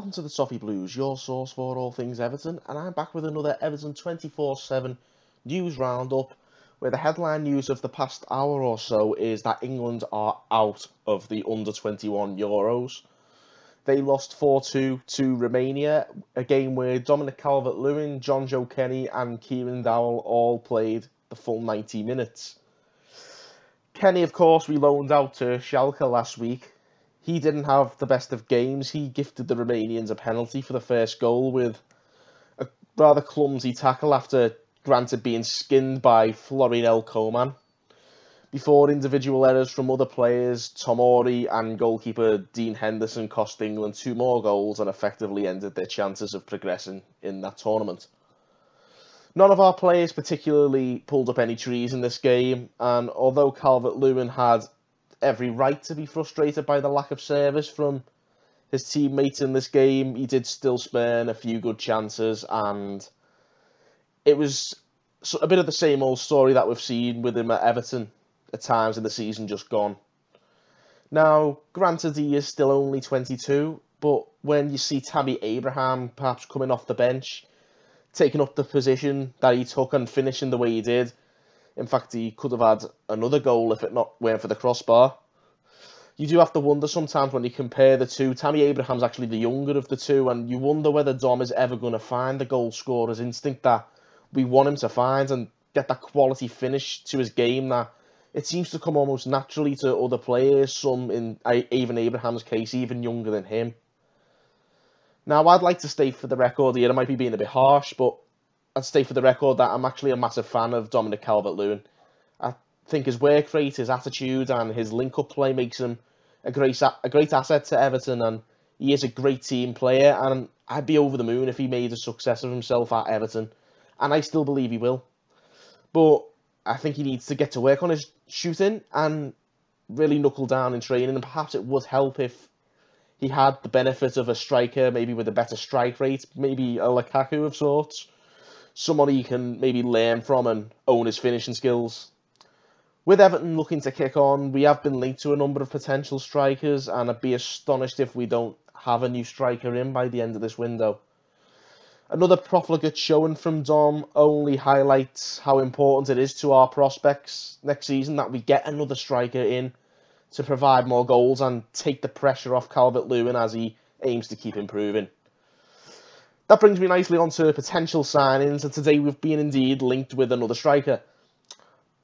Welcome to the Toffee Blues, your source for all things Everton, and I'm back with another Everton 24/7 news roundup, where the headline news of the past hour or so is that England are out of the under-21 Euros. They lost 4-2 to Romania, a game where Dominic Calvert-Lewin, John Joe Kenny and Kieran Dowell all played the full 90 minutes. Kenny, of course, we loaned out to Schalke last week. He didn't have the best of games. He gifted the Romanians a penalty for the first goal with a rather clumsy tackle after, granted, being skinned by Florinel Koeman. Before individual errors from other players, Tomori and goalkeeper Dean Henderson cost England 2 more goals and effectively ended their chances of progressing in that tournament. None of our players particularly pulled up any trees in this game, and although Calvert-Lewin had every right to be frustrated by the lack of service from his teammates in this game, he did still spurn a few good chances, and it was a bit of the same old story that we've seen with him at Everton at times in the season just gone. Now, granted, he is still only 22, but when you see Tammy Abraham perhaps coming off the bench, taking up the position that he took and finishing the way he did, in fact, he could have had another goal if it not weren't for the crossbar. You do have to wonder sometimes when you compare the two. Tammy Abraham's actually the younger of the two, and you wonder whether Dom is ever going to find the goal scorer's instinct that we want him to find and get that quality finish to his game that it seems to come almost naturally to other players, some in even Abraham's case, even younger than him. Now, I'd like to state for the record here, I might be being a bit harsh, but I'd state for the record that I'm actually a massive fan of Dominic Calvert-Lewin. I think his work rate, his attitude and his link-up play makes him a great asset to Everton, and he is a great team player, and I'd be over the moon if he made a success of himself at Everton, and I still believe he will. But I think he needs to get to work on his shooting and really knuckle down in training, and perhaps it would help if he had the benefit of a striker, maybe with a better strike rate, maybe a Lukaku of sorts. Someone he can maybe learn from and own his finishing skills. With Everton looking to kick on, we have been linked to a number of potential strikers, and I'd be astonished if we don't have a new striker in by the end of this window. Another profligate showing from Dom only highlights how important it is to our prospects next season that we get another striker in to provide more goals and take the pressure off Calvert-Lewin as he aims to keep improving. That brings me nicely on to potential signings, and today we've been indeed linked with another striker.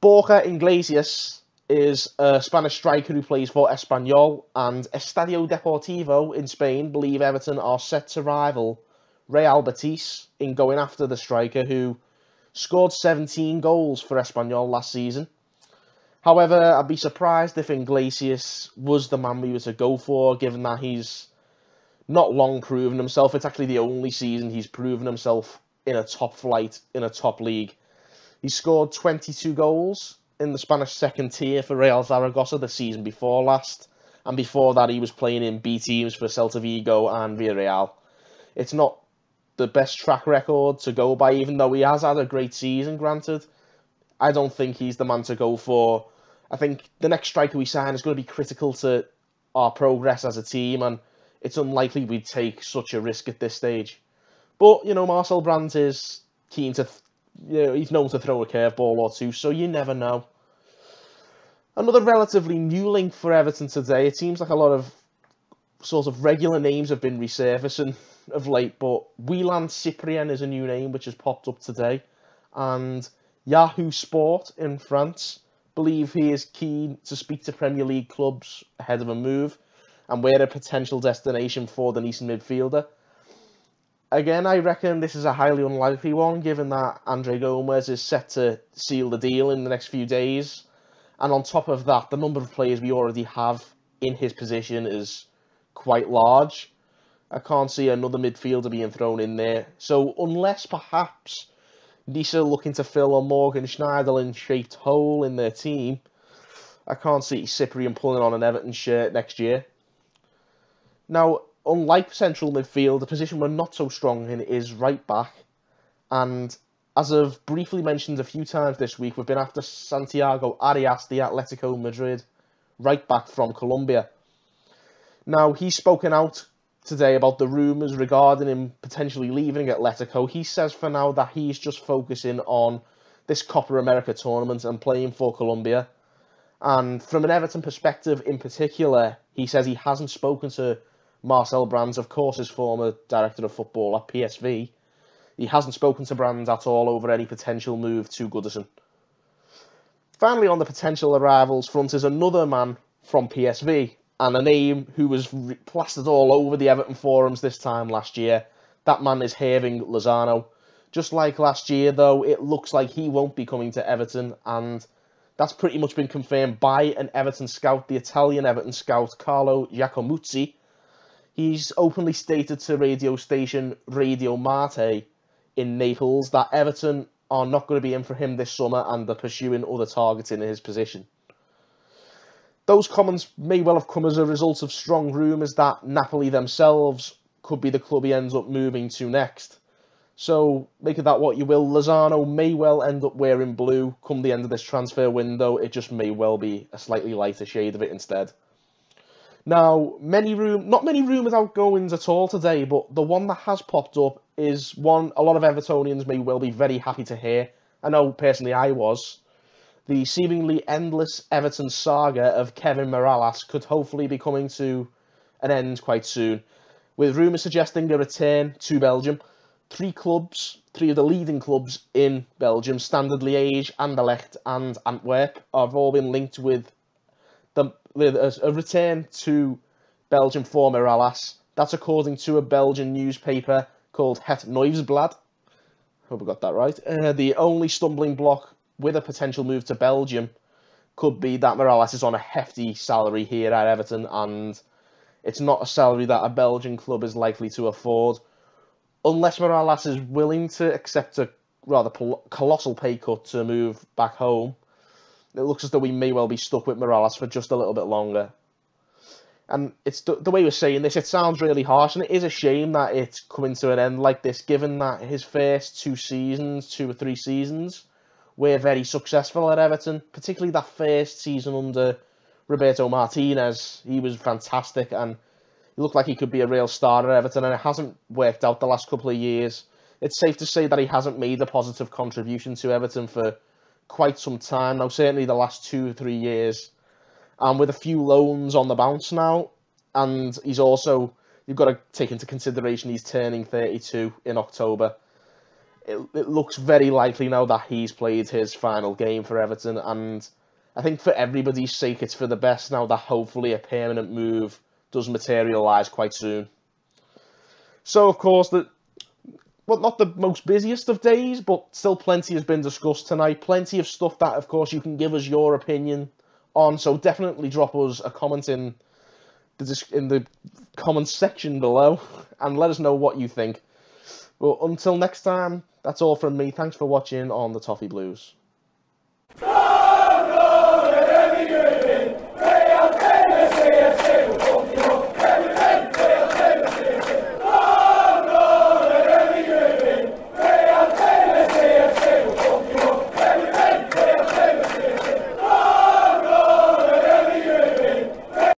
Borja Iglesias is a Spanish striker who plays for Espanyol, and Estadio Deportivo in Spain believe Everton are set to rival Real Betis in going after the striker who scored 17 goals for Espanyol last season. However, I'd be surprised if Iglesias was the man we were to go for, given that he's not long proven himself. It's actually the only season he's proven himself in a top flight, in a top league. He scored 22 goals in the Spanish second tier for Real Zaragoza the season before last, and before that he was playing in B teams for Celta Vigo and Villarreal. It's not the best track record to go by, even though he has had a great season, granted. I don't think he's the man to go for. I think the next striker we sign is going to be critical to our progress as a team, and it's unlikely we'd take such a risk at this stage. But, Marcel Brandt is keen to, he's known to throw a curveball or two, so you never know. Another relatively new link for Everton today. It seems like a lot of sort of regular names have been resurfacing of late, but Wieland Cyprien is a new name which has popped up today. And Yahoo Sport in France believe he is keen to speak to Premier League clubs ahead of a move, and we're a potential destination for the Nice midfielder. Again, I reckon this is a highly unlikely one, given that Andre Gomes is set to seal the deal in the next few days. And on top of that, the number of players we already have in his position is quite large. I can't see another midfielder being thrown in there. So unless perhaps Nice are looking to fill a Morgan Schneiderlin-shaped hole in their team, I can't see Cyprien pulling on an Everton shirt next year. Now, unlike central midfield, the position we're not so strong in is right back. And as I've briefly mentioned a few times this week, we've been after Santiago Arias, the Atletico Madrid right back from Colombia. Now, he's spoken out today about the rumours regarding him potentially leaving Atletico. He says for now that he's just focusing on this Copa America tournament and playing for Colombia. And from an Everton perspective in particular, he says he hasn't spoken to Marcel Brands, of course, his former director of football at PSV. He hasn't spoken to Brands at all over any potential move to Goodison. Finally, on the potential arrivals front is another man from PSV, and a name who was plastered all over the Everton forums this time last year. That man is Hirving Lozano. Just like last year, though, it looks like he won't be coming to Everton, and that's pretty much been confirmed by an Everton scout, the Italian Everton scout, Carlo Giacomuzzi. He's openly stated to radio station Radio Marte in Naples that Everton are not going to be in for him this summer and are pursuing other targets in his position. Those comments may well have come as a result of strong rumours that Napoli themselves could be the club he ends up moving to next. So, make of that what you will. Lozano may well end up wearing blue come the end of this transfer window. It just may well be a slightly lighter shade of it instead. Now, not many rumours outgoings at all today, but the one that has popped up is one a lot of Evertonians may well be very happy to hear. I know personally I was. The seemingly endless Everton saga of Kevin Mirallas could hopefully be coming to an end quite soon, with rumours suggesting a return to Belgium. Three of the leading clubs in Belgium, Standard Liège, Anderlecht and Antwerp, have all been linked with a return to Belgium for Mirallas. That's according to a Belgian newspaper called Het Nieuwsblad. Hope I got that right. The only stumbling block with a potential move to Belgium could be that Mirallas is on a hefty salary here at Everton, and it's not a salary that a Belgian club is likely to afford. Unless Mirallas is willing to accept a rather colossal pay cut to move back home, it looks as though we may well be stuck with Mirallas for just a little bit longer. And it's the way we're saying this, it sounds really harsh, and it is a shame that it's coming to an end like this, given that his first 2 or 3 seasons, were very successful at Everton, particularly that first season under Roberto Martinez. He was fantastic, and he looked like he could be a real star at Everton, and it hasn't worked out the last couple of years. It's safe to say that he hasn't made a positive contribution to Everton for quite some time now, certainly the last 2 or 3 years. And with a few loans on the bounce now, and you've got to take into consideration he's turning 32 in October. It looks very likely now that he's played his final game for Everton, and I think for everybody's sake, it's for the best now that hopefully a permanent move does materialise quite soon. So, of course, not the most busiest of days, but still plenty has been discussed tonight. Plenty of stuff that, of course, you can give us your opinion on. So definitely drop us a comment in the comments section below and let us know what you think. Well, until next time, that's all from me. Thanks for watching on the Toffee Blues.